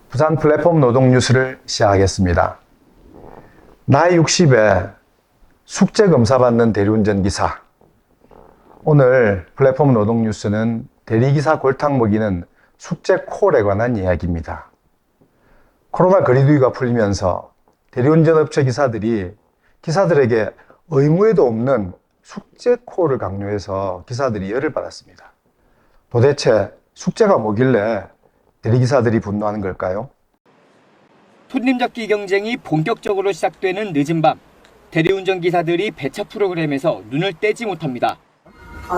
부산 플랫폼 노동 뉴스를 시작하겠습니다. 나이 60에 숙제 검사 받는 대리운전 기사. 오늘 플랫폼 노동 뉴스는 대리기사 골탕 먹이는 숙제 콜에 관한 이야기입니다. 코로나 거리두기가 풀리면서 대리운전 업체 기사들에게 의무에도 없는 숙제 콜을 강요해서 기사들이 열을 받았습니다. 도대체 숙제가 뭐길래 대리기사들이 분노하는 걸까요? 손님 잡기 경쟁이 본격적으로 시작되는 늦은 밤, 대리운전 기사들이 배차 프로그램에서 눈을 떼지 못합니다.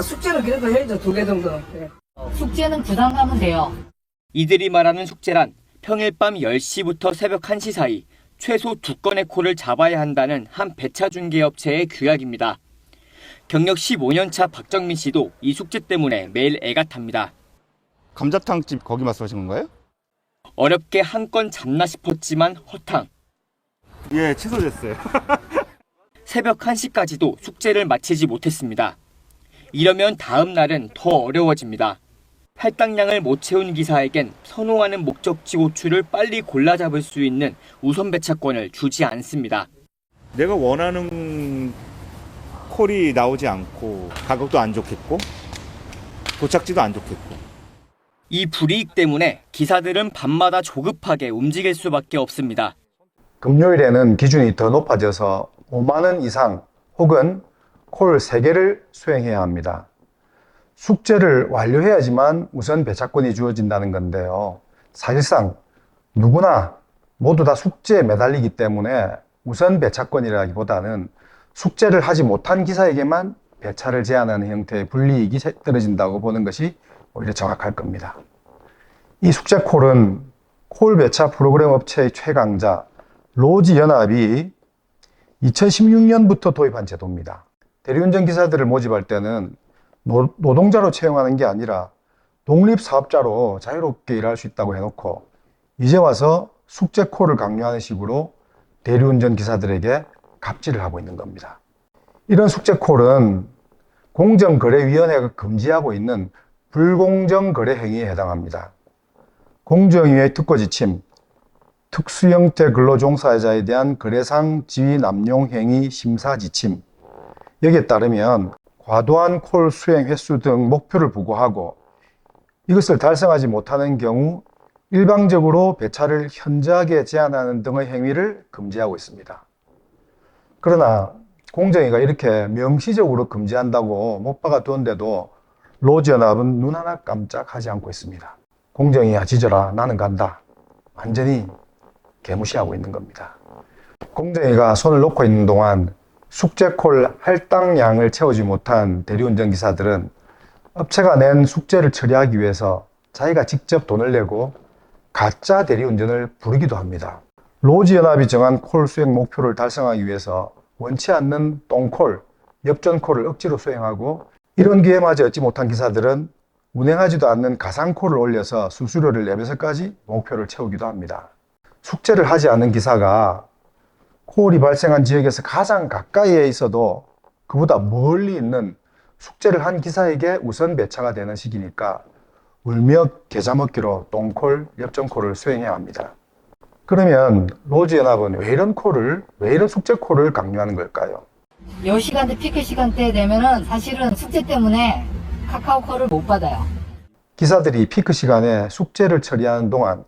숙제는 그래도 해야죠. 2개 정도. 네. 숙제는 부담하면 돼요. 이들이 말하는 숙제란 평일 밤 10시부터 새벽 1시 사이 최소 2건의 콜을 잡아야 한다는 한 배차 중개업체의 규약입니다. 경력 15년차 박정민 씨도 이 숙제 때문에 매일 애가 탑니다. 감자탕집 거기 말씀하시는 거예요? 어렵게 한 건 잡나 싶었지만 허탕. 예, 취소됐어요. 새벽 1시까지도 숙제를 마치지 못했습니다. 이러면 다음 날은 더 어려워집니다. 할당량을 못 채운 기사에겐 선호하는 목적지 호출을 빨리 골라 잡을 수 있는 우선 배차권을 주지 않습니다. 내가 원하는 콜이 나오지 않고 가격도 안 좋겠고 도착지도 안 좋겠고. 이 불이익 때문에 기사들은 밤마다 조급하게 움직일 수밖에 없습니다. 금요일에는 기준이 더 높아져서 5만 원 이상 혹은 콜 3개를 수행해야 합니다. 숙제를 완료해야지만 우선 배차권이 주어진다는 건데요. 사실상 누구나 모두 다 숙제에 매달리기 때문에 우선 배차권이라기보다는 숙제를 하지 못한 기사에게만 배차를 제한하는 형태의 불이익이 떨어진다고 보는 것이 오히려 정확할 겁니다. 이 숙제콜은 콜 배차 프로그램 업체의 최강자 로지연합이 2016년부터 도입한 제도입니다. 대리운전 기사들을 모집할 때는 노동자로 채용하는 게 아니라 독립사업자로 자유롭게 일할 수 있다고 해놓고 이제 와서 숙제콜을 강요하는 식으로 대리운전 기사들에게 갑질을 하고 있는 겁니다. 이런 숙제콜은 공정거래위원회가 금지하고 있는 불공정 거래 행위에 해당합니다. 공정위의 특고지침, 특수형태 근로종사자에 대한 거래상 지위 남용 행위 심사 지침. 여기에 따르면 과도한 콜 수행 횟수 등 목표를 부과하고 이것을 달성하지 못하는 경우 일방적으로 배차를 현저하게 제한하는 등의 행위를 금지하고 있습니다. 그러나 공정위가 이렇게 명시적으로 금지한다고 못 박아두었는데도 로지연합은 눈 하나 깜짝하지 않고 있습니다. 공정위야 지져라, 나는 간다. 완전히 개무시하고 있는 겁니다. 공정위가 손을 놓고 있는 동안 숙제콜 할당량을 채우지 못한 대리운전 기사들은 업체가 낸 숙제를 처리하기 위해서 자기가 직접 돈을 내고 가짜 대리운전을 부르기도 합니다. 로지연합이 정한 콜 수행 목표를 달성하기 위해서 원치 않는 똥콜, 엽전콜을 억지로 수행하고 이런 기회마저 얻지 못한 기사들은 운행하지도 않는 가상콜을 올려서 수수료를 내면서까지 목표를 채우기도 합니다. 숙제를 하지 않는 기사가 콜이 발생한 지역에서 가장 가까이에 있어도 그보다 멀리 있는 숙제를 한 기사에게 우선 배차가 되는 시기니까 울며 계좌 먹기로 똥콜, 엽전콜을 수행해야 합니다. 그러면 로지연합은 왜 이런 숙제콜을 강요하는 걸까요? 10시간대 피크 시간대 되면은 사실은 숙제 때문에 카카오콜을 못 받아요. 기사들이 피크 시간에 숙제를 처리하는 동안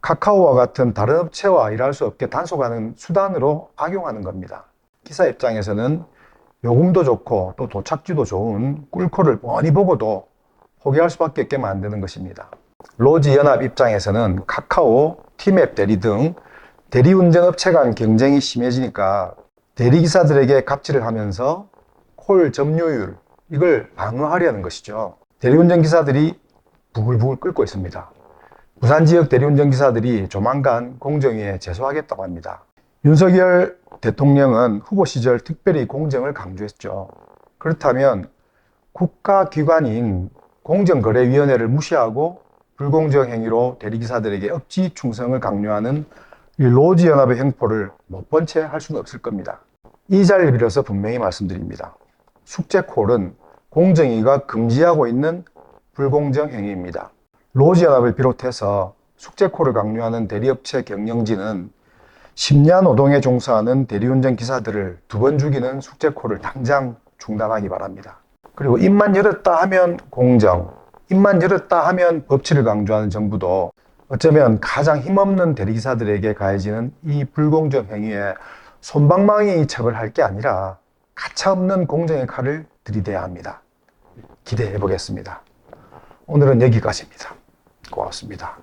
카카오와 같은 다른 업체와 일할 수 없게 단속하는 수단으로 악용하는 겁니다. 기사 입장에서는 요금도 좋고 또 도착지도 좋은 꿀콜을 뻔히 보고도 포기할 수밖에 없게 만드는 것입니다. 로지연합 입장에서는 카카오, 티맵 대리 등 대리운전업체 간 경쟁이 심해지니까 대리기사들에게 갑질을 하면서 콜 점유율, 이걸 방어하려는 것이죠. 대리운전 기사들이 부글부글 끓고 있습니다. 부산 지역 대리운전 기사들이 조만간 공정위에 제소하겠다고 합니다. 윤석열 대통령은 후보 시절 특별히 공정을 강조했죠. 그렇다면 국가기관인 공정거래위원회를 무시하고 불공정 행위로 대리기사들에게 억지 충성을 강요하는 이 로지연합의 행포를 못 본 채 할 수는 없을 겁니다. 이 자리를 빌어서 분명히 말씀드립니다. 숙제콜은 공정위가 금지하고 있는 불공정 행위입니다. 로지연합을 비롯해서 숙제콜을 강요하는 대리업체 경영진은 심야 노동에 종사하는 대리운전 기사들을 2번 죽이는 숙제콜을 당장 중단하기 바랍니다. 그리고 입만 열었다 하면 공정, 입만 열었다 하면 법치를 강조하는 정부도 어쩌면 가장 힘없는 대리기사들에게 가해지는 이 불공정 행위에 솜방망이 처벌할 게 아니라 가차없는 공정의 칼을 들이대야 합니다. 기대해 보겠습니다. 오늘은 여기까지입니다. 고맙습니다.